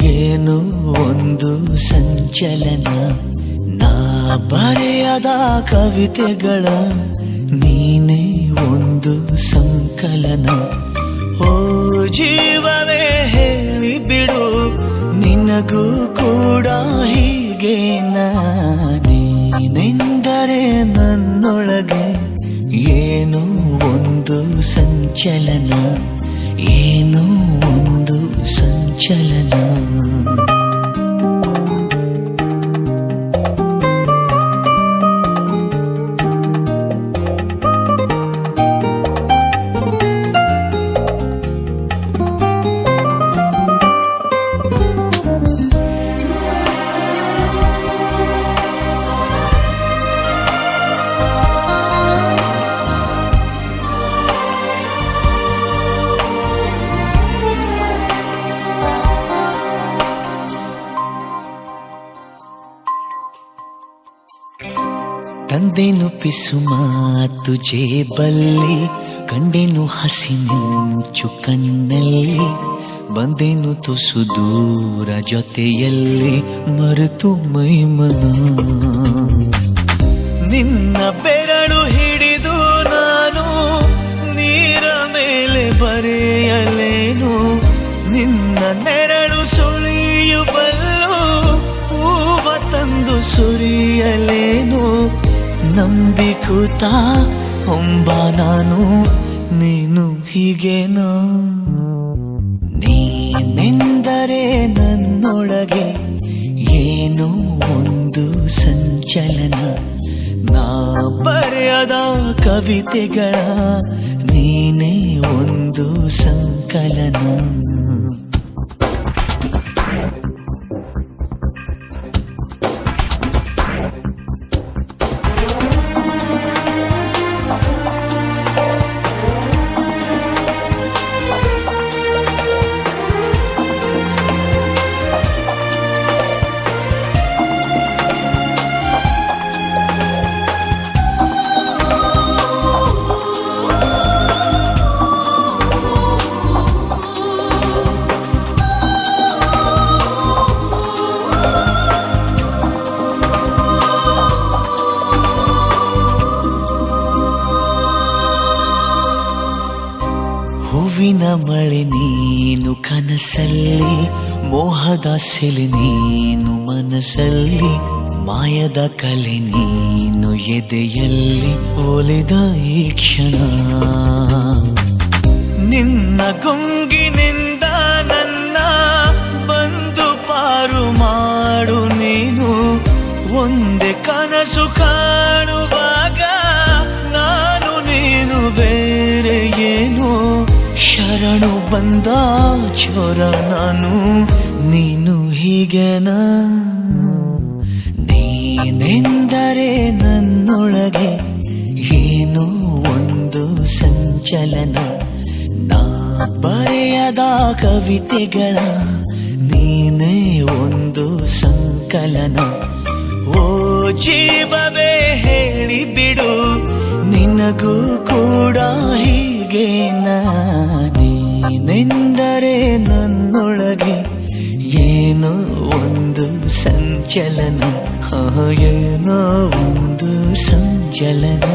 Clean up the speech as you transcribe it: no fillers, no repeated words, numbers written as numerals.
ಏನೋ ಒಂದು ಸಂಚಲನ. ನಾ ಬರೆಯದ ಕವಿತೆಗಳ ನೀನೇ ಒಂದು ಸಂಕಲನ. ಓ ಜೀವವೇ ಹೇಳಿಬಿಡು, ನಿನಗೂ ಕೂಡ ಹೀಗೆ ನೀನೆಂದರೆ ನನ್ನೊಳಗೆ ಏನೋ ಒಂದು ಸಂಚಲನ, ಏನೋ ಒಂದು ಸಂಚಲನ. ತಂದೆನು ಪಿಸು ಮಾತು ಜೇಬಲ್ಲಿ, ಕಂಡೆನು ಹಸಿ ಮಿಂಚು ಕಣ್ಣಲ್ಲಿ, ಬಂದೆನು ತುಸು ದೂರ ಜೊತೆಯಲ್ಲಿ ಮರೆತು ಮೈಮನ. ನಿನ್ನ ಬೆರಳು ಹಿಡಿದು ನಾನು ನೀರ ಮೇಲೆ ಬರೆಯಲೇನು, ನಿನ್ನ ನೆರಳು ಸುಳಿಯುವಲ್ಲೂ ಹೂವ ತಂದು ಸುರಿಯಲೇನು. ನಂಬಿಕೂತ ಹೊಂಬ ನಾನು, ನೀನು ಹೀಗೇನಾ. ನೀನೆಂದರೆ ನನ್ನೊಳಗೆ ಏನೋ ಒಂದು ಸಂಚಲನ. ನಾ ಬರೆಯದ ಕವಿತೆಗಳ ನೀನೇ ಒಂದು ಸಂಕಲನ. ಹೂವಿನ ಮಳೆ ನೀನು ಕನಸಲ್ಲಿ, ಮೋಹದ ಸೆಲೆ ನೀನು ಮನಸ್ಸಲ್ಲಿ, ಮಾಯದ ಕಲೆ ನೀನು ಎದೆಯಲ್ಲಿ ಒಲಿದ ಈ ಕ್ಷಣ. ನಿನ್ನ ಗುಂಗಿನಿಂದ ನನ್ನ ಬಂದು ಪಾರು ಮಾಡು ನೀನು. ಒಂದೇ ಕನಸು ಕಾಣುವಾಗ ನಾನು ನೀನು ಬೇರೆ ಏನು. ಶರಣು ಬಂದ ಚೋರ ನಾನು, ನೀನು ಹೀಗೆನಾ. ನೀನೆಂದರೆ ನನ್ನೊಳಗೆ ಏನೋ ಒಂದು ಸಂಚಲನ. ನಾ ಬರೆಯದ ಕವಿತೆಗಳ ನೀನೇ ಒಂದು ಸಂಕಲನ. ಓ ಜೀವವೇ ಹೇಳಿಬಿಡು, ನಿನಗೂ ಕೂಡ ಹೀಗೆ ನೀನೆಂದರೆ ನನ್ನೊಳಗೆ ಏನೋ ಒಂದು ಸಂಚಲನ, ಏನೋ ಒಂದು ಸಂಚಲನ.